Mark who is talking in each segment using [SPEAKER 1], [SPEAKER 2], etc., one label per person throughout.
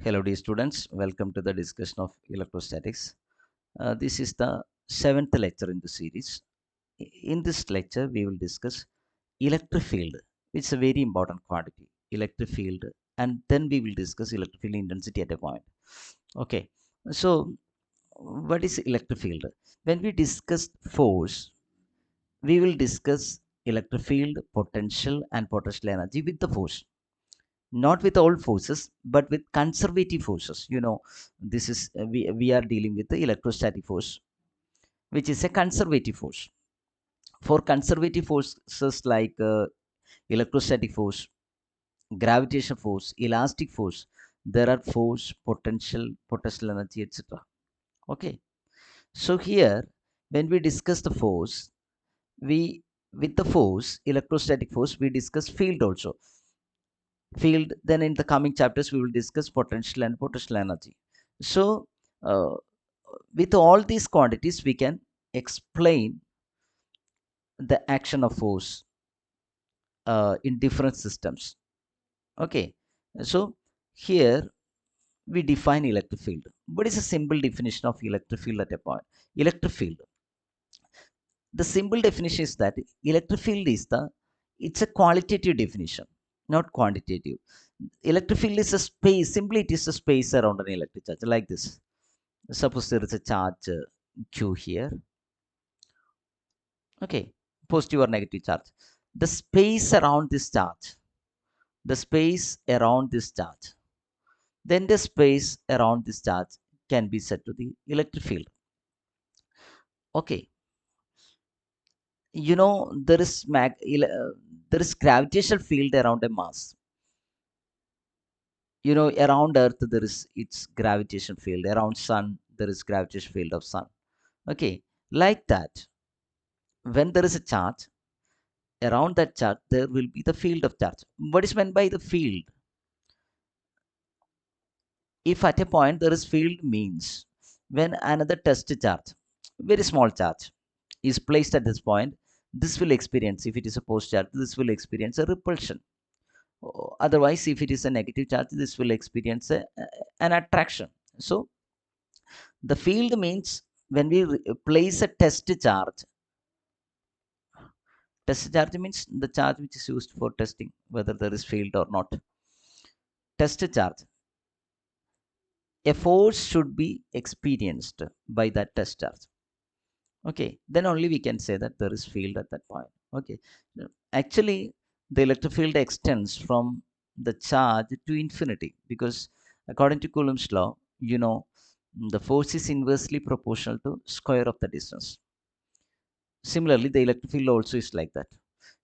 [SPEAKER 1] Hello, dear students. Welcome to the discussion of electrostatics. This is the seventh lecture in the series. In this lecture, we will discuss electric field, which is a very important quantity. Electric field, and then we will discuss electric field intensity at a point. Okay. So, what is electric field? When we discuss force, we will discuss electric field, potential, and potential energy with the force, not with all forces but with conservative forces. This is we are dealing with the electrostatic force, which is a conservative force. For conservative forces like electrostatic force, gravitation force, elastic force, there are force, potential energy, etc. Okay, so here when we discuss the force, we with the force, electrostatic force, we discuss field also. Field, then in the coming chapters we will discuss potential and potential energy. So uh, with all these quantities we can explain the action of force in different systems. Okay, so here we define electric field. What is a simple definition of electric field at a point? Electric field, the simple definition is that electric field is the, it's a qualitative definition, not quantitative. Electric field is a space, simply it is a space around an electric charge, like this. Suppose there is a charge q here. Okay, positive or negative charge, the space around this charge, the space around this charge, then the space around this charge can be set to the electric field. Okay, there is there is gravitational field around a mass. Around earth there is its gravitation field, around sun there is gravitation field of sun. Okay, like that, when there is a charge, around that charge there will be the field of charge. What is meant by the field? If at a point there is field means when another test charge, very small charge, is placed at this point, this will experience, if it is a positive charge, this will experience a repulsion. Otherwise, if it is a negative charge, this will experience an attraction. So the field means when we place a test charge means the charge which is used for testing whether there is field or not. Test charge, a force should be experienced by that test charge. Okay, then only we can say that there is field at that point. Okay, actually the electric field extends from the charge to infinity, because according to Coulomb's law, you know the force is inversely proportional to square of the distance. Similarly, the electric field also is like that.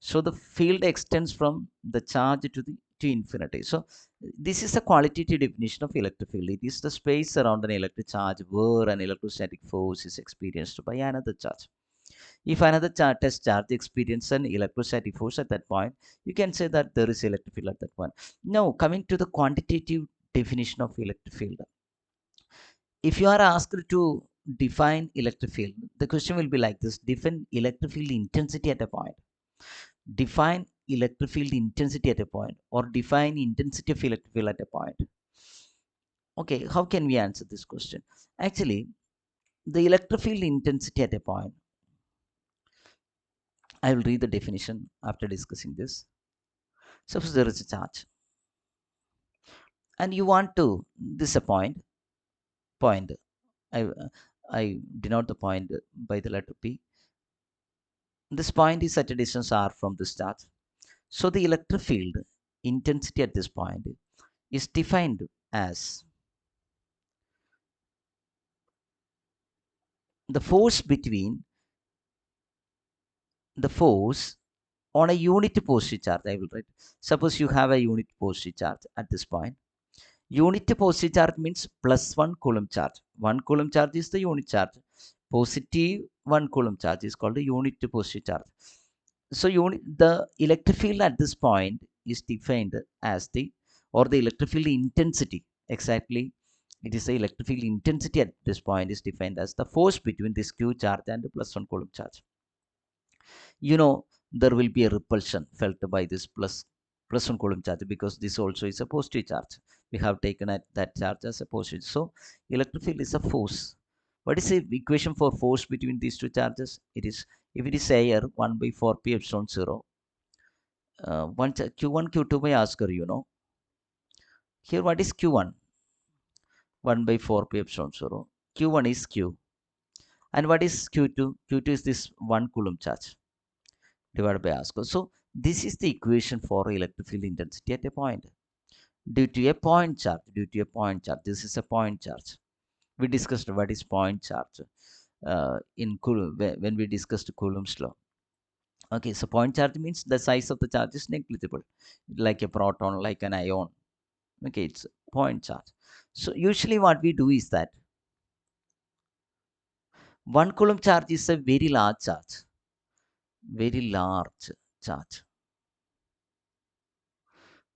[SPEAKER 1] So the field extends from the charge to infinity. So this is a qualitative definition of electric field. It is the space around an electric charge where an electrostatic force is experienced by another charge. If another test charge experiences an electrostatic force at that point, you can say that there is electric field at that point. Now, coming to the quantitative definition of electric field. If you are asked to define electric field, the question will be like this: define electric field intensity at a point. Define electric field intensity at a point, or define intensity of electric field at a point. Okay, how can we answer this question? Actually, the electric field intensity at a point, I will read the definition after discussing this. Suppose there is a charge and you want to this a point. I, I denote the point by the letter P. This point is at a distance r from this charge. So the electric field intensity at this point is defined as the force between the force on a unit positive charge. I will write. Suppose you have a unit positive charge at this point. Unit positive charge means plus 1 coulomb charge. 1 coulomb charge is the unit charge. Positive 1 coulomb charge is called the unit positive charge. So the electric field at this point is defined as the electric field intensity. Exactly, it is the electric field intensity at this point is defined as the force between this q charge and the plus 1 coulomb charge. There will be a repulsion felt by this plus 1 coulomb charge, because this also is a positive charge. We have taken that charge as a positive. So electric field is a force. What is the equation for force between these two charges? It is, if it is air, 1 by 4 pi epsilon 0. Q1, Q2 by R square, Here, what is Q1? 1 by 4 pi epsilon 0. Q1 is Q. And what is Q2? Q2 is this 1 coulomb charge divided by R square. So this is the equation for electric field intensity at a point. Due to a point charge, this is a point charge. We discussed what is point charge in Coulomb when we discussed Coulomb's law. Okay, so point charge means the size of the charge is negligible, like a proton, like an ion. Okay, it's point charge. So usually what we do is that 1 coulomb charge is a very large charge, very large charge.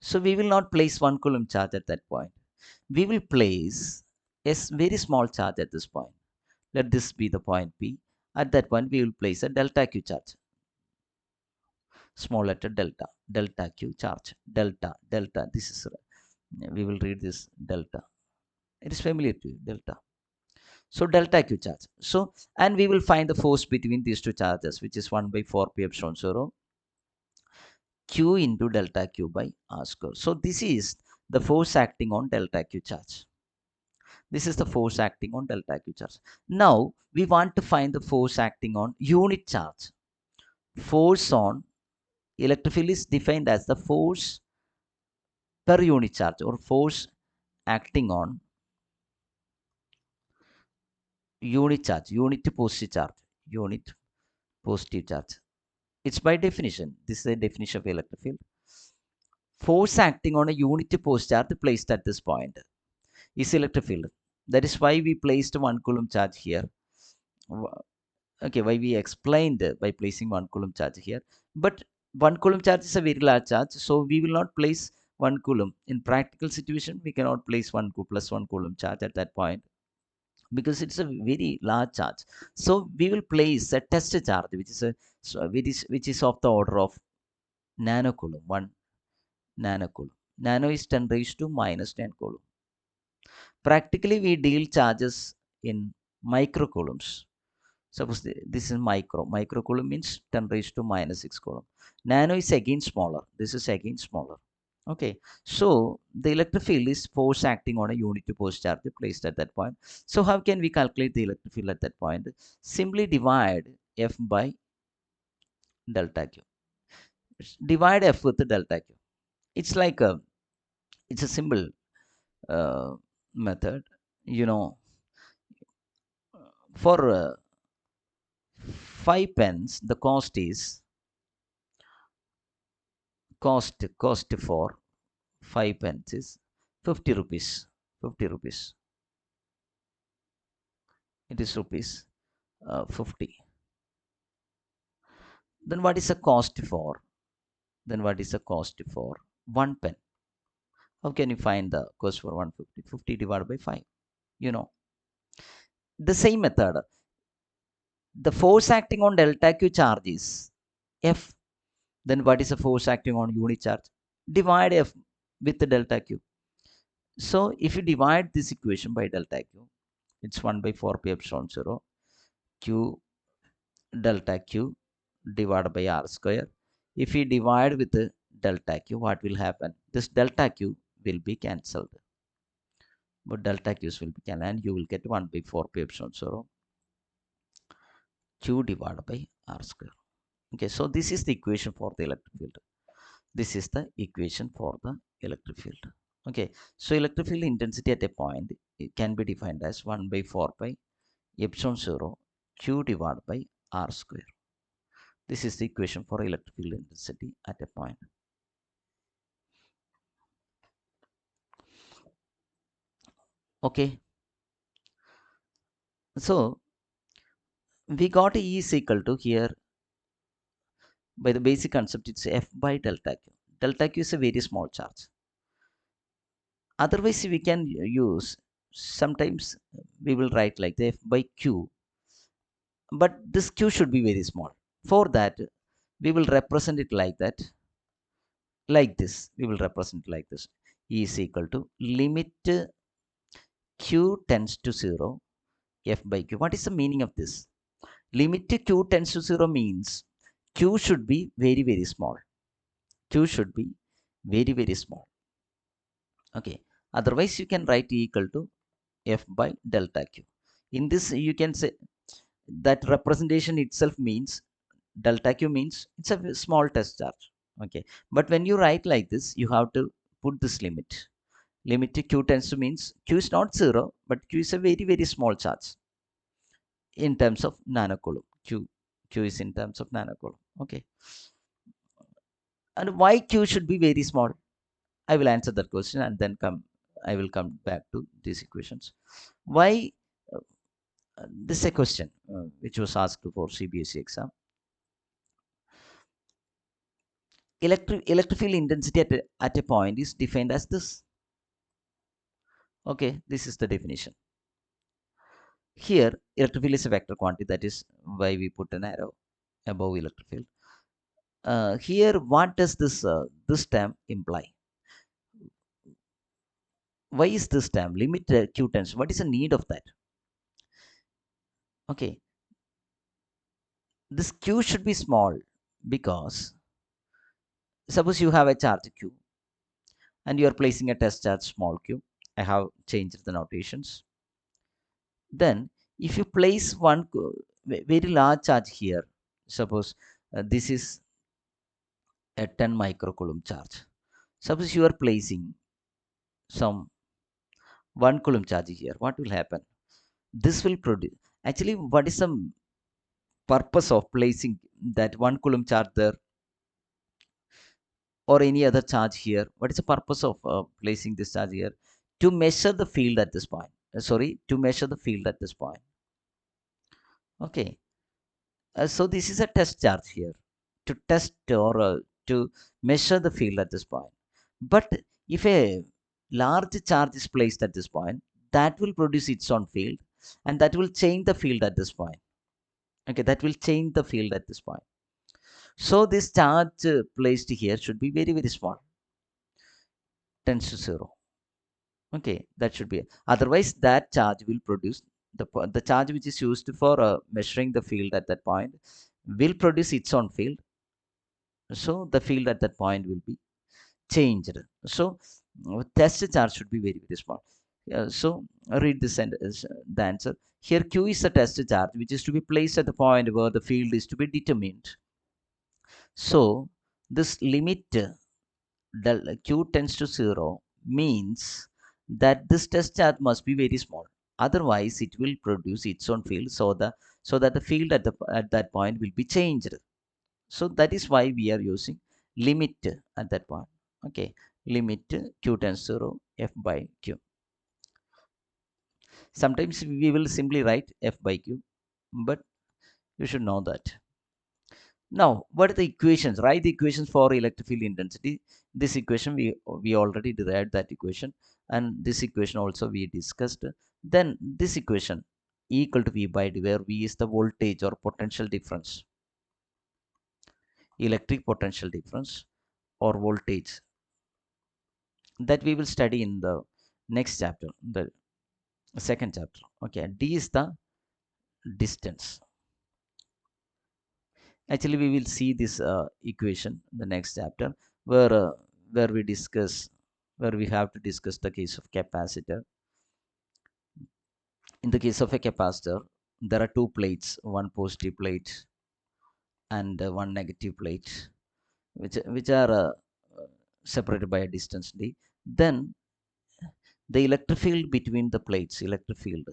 [SPEAKER 1] So we will not place 1 coulomb charge at that point. We will place a very small charge at this point. Let this be the point P. At that point, we will place a delta Q charge. Small letter delta, delta Q charge, delta, delta. This is, we will read this delta. It is familiar to you, delta. So delta Q charge. So, and we will find the force between these two charges, which is 1 by 4 pi epsilon 0 Q into delta Q by R square. So this is the force acting on delta Q charge. This is the force acting on delta Q charge. Now we want to find the force acting on unit charge. Force on electric field is defined as the force per unit charge, or force acting on unit charge, unit positive charge, unit positive charge. It's by definition. This is the definition of electric field. Force acting on a unit positive charge placed at this point is electric field. That is why we placed 1 coulomb charge here. Okay, why we explained by placing 1 coulomb charge here. But 1 coulomb charge is a very large charge, so we will not place 1 coulomb. In practical situation, we cannot place 1 plus 1 coulomb charge at that point because it's a very large charge. So we will place a test charge, which is of the order of nanocoulomb, 1 nanocoulomb. Nano is 10 raised to minus 10 coulomb. Practically, we deal charges in microcoulombs. Suppose this is micro. Microcoulomb means 10 raised to minus 6 coulomb. Nano is again smaller. This is again smaller. Okay. So the electric field is force acting on a unit positive charge placed at that point. So how can we calculate the electric field at that point? Simply divide F by delta Q. Divide F with the delta Q. It's like it's a simple method. For 5 pence, the cost for 5 pence is 50 rupees. 50 rupees. It is rupees 50. Then what is the cost for? 1 pen? How can you find the cost for 150? 50 divided by 5. The same method. The force acting on delta Q charge is F. Then what is the force acting on unit charge? Divide F with the delta Q. So if you divide this equation by delta Q, it's 1 by 4 pi epsilon 0 Q delta Q divided by R square. If we divide with the delta Q, what will happen? This delta Q will be cancelled. But delta Q's will be cancelled, and you will get 1 by 4 pi epsilon 0 Q divided by R square. Okay, so this is the equation for the electric field. This is the equation for the electric field. Okay, so electric field intensity at a point, it can be defined as 1 by 4 pi epsilon 0 Q divided by R square. This is the equation for electric field intensity at a point. Okay, so we got E is equal to here, by the basic concept, it's F by delta Q. Delta Q is a very small charge. Otherwise, we can use, sometimes we will write like the F by Q, but this Q should be very small. For that, we will represent it like that, like this. We will represent it like this. is equal to limit q tends to 0 f by q. What is the meaning of this? Limit q tends to 0 means q should be very, very small. Q should be very, very small. Okay. Otherwise, you can write E equal to F by delta Q. In this, you can say that representation itself means delta Q means it's a small test charge. Okay. But when you write like this, you have to put this limit. Limit to Q tends to means Q is not 0, but Q is a very, very small charge in terms of nanocoulomb. Q is in terms of nanocoulomb. Okay. And why Q should be very small? I will answer that question and then I will come back to these equations. Why? Uh, this is a question which was asked for CBSE exam. Electric field intensity at a point is defined as this. Okay, this is the definition. Here, electric field is a vector quantity. That is why we put an arrow above electric field. Here, what does this term imply? Why is this term limit q tensor? What is the need of that? Okay, this q should be small because suppose you have a charge q and you are placing a test charge small q. I have changed the notations. Then if you place one very large charge here, suppose this is a 10 microcoulomb charge. Suppose you are placing some 1 coulomb charge here. What will happen? This will produce. Actually, what is the purpose of placing that 1 coulomb charge there or any other charge here? What is the purpose of placing this charge here? To measure the field at this point. To measure the field at this point. Okay. So this is a test charge here to test or to measure the field at this point. But if a large charge is placed at this point, that will produce its own field and that will change the field at this point. Okay, that will change the field at this point. So this charge placed here should be very, very small, tends to 0. Okay, that should be. Otherwise, that charge will produce the charge which is used for measuring the field at that point will produce its own field. So the field at that point will be changed. So test charge should be very, very small. So read this and the answer. Here Q is a test charge which is to be placed at the point where the field is to be determined. So this limit del Q tends to 0 means that this test charge must be very small. Otherwise, it will produce its own field. So that the field at that point will be changed. So that is why we are using limit at that point. Okay, limit q tends to 0 f by q. Sometimes we will simply write f by q, but you should know that. Now, what are the equations? Write the equations for electric field intensity. This equation we already derived that equation, and this equation also we discussed. Then this equation E equal to V by D, where V is the voltage or potential difference, electric potential difference or voltage, that we will study in the next chapter, the second chapter. Okay, D is the distance. Actually, we will see this equation in the next chapter, where we discuss, where we have to discuss the case of capacitor. In the case of a capacitor, there are two plates, one positive plate and one negative plate, which are separated by a distance d. Then the electric field between the plates, electric field,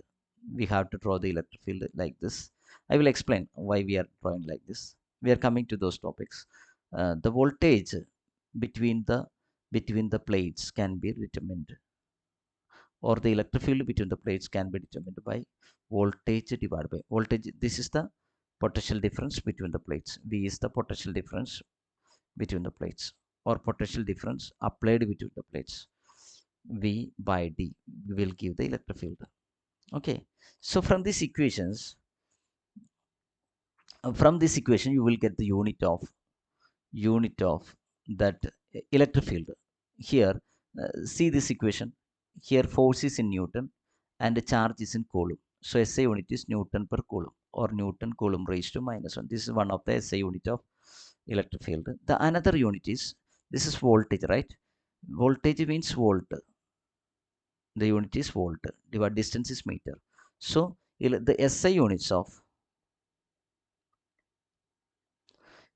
[SPEAKER 1] we have to draw the electric field like this. I will explain why we are drawing like this. We are coming to those topics. The voltage between the plates can be determined, or the electric field between the plates can be determined by voltage divided by voltage. This is the potential difference between the plates. V is the potential difference between the plates, or potential difference applied between the plates. V by D will give the electric field. Okay, so from these equations, you will get the unit of that electric field. Here See this equation. Here force is in Newton and the charge is in Coulomb. So SI unit is Newton per Coulomb or Newton Coulomb raised to -1. This is one of the SI unit of electric field. The another unit is, this is voltage, right? Voltage means volt. The unit is volt. Divided distance is meter. So the SI units of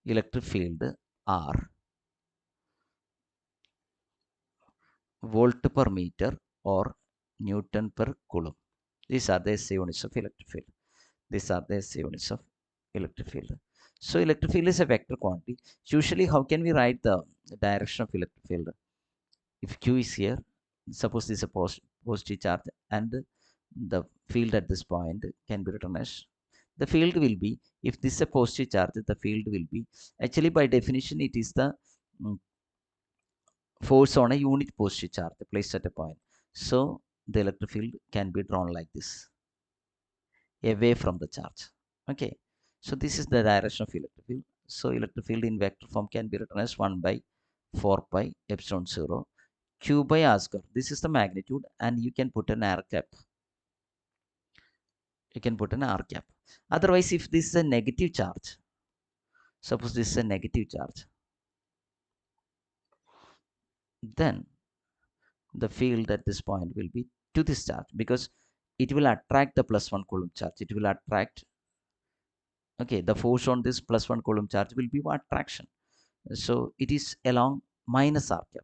[SPEAKER 1] electric field are volt per meter or Newton per Coulomb. These are the SI units of electric field. These are the SI units of electric field. So electric field is a vector quantity. Usually, how can we write the direction of electric field? If Q is here, suppose this is a positive charge, and the field at this point can be written as, the field will be, if this is a positive charge, the field will be, actually by definition it is the mm, force on a unit positive charge placed at a point. So the electric field can be drawn like this, away from the charge. Okay, so this is the direction of electric field. So electric field in vector form can be written as 1 by 4 pi epsilon 0 q by r square. This is the magnitude, and you can put an r cap. You can put an r cap. Otherwise, if this is a negative charge, suppose this is a negative charge, then the field at this point will be to this charge, because it will attract the +1 coulomb charge. It will attract, okay, the force on this +1 coulomb charge will be attraction. So it is along minus r cap.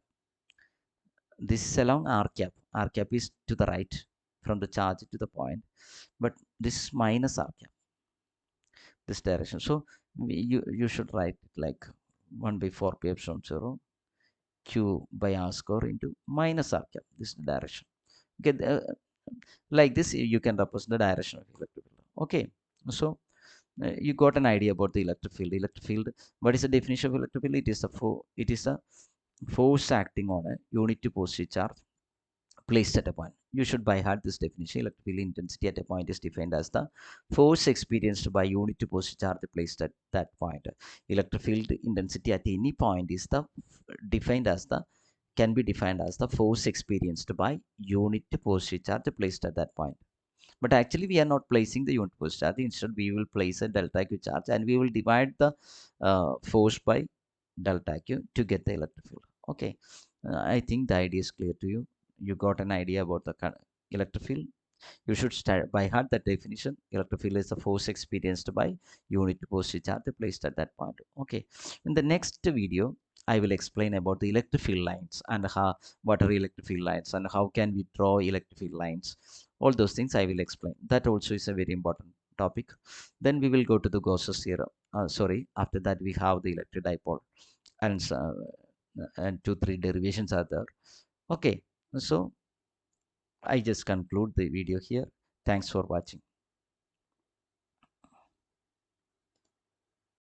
[SPEAKER 1] This is along r cap. R cap is to the right from the charge to the point, but this is minus r cap, this direction. So you should write it like 1 by 4 pi epsilon 0 q by r square into minus r cap. This is the direction. Okay, like this you can represent the direction of electric field. Okay, so you got an idea about the electric field. Electric field, what is the definition of electric field? It is a force acting on a unit positive charge placed at a point. You should by heart this definition. Electric field intensity at a point is defined as the force experienced by unit positive charge placed at that point. Electric field intensity at any point is the defined as the, can be defined as the force experienced by unit positive charge placed at that point. But actually we are not placing the unit positive charge. Instead we will place a delta q charge, and we will divide the force by delta q to get the electric field. Okay, I think the idea is clear to you. You got an idea about the electric field. You should start by heart that definition. Electric field is the force experienced by unit positive charge placed at that point. Okay, in the next video I will explain about the electric field lines and how, what are electric field lines and how can we draw electric field lines. All those things I will explain. That also is a very important topic. Then we will go to the Gauss's theorem. Sorry, after that we have the electric dipole, and 2 3 derivations are there. Okay, so I just conclude the video here. Thanks for watching.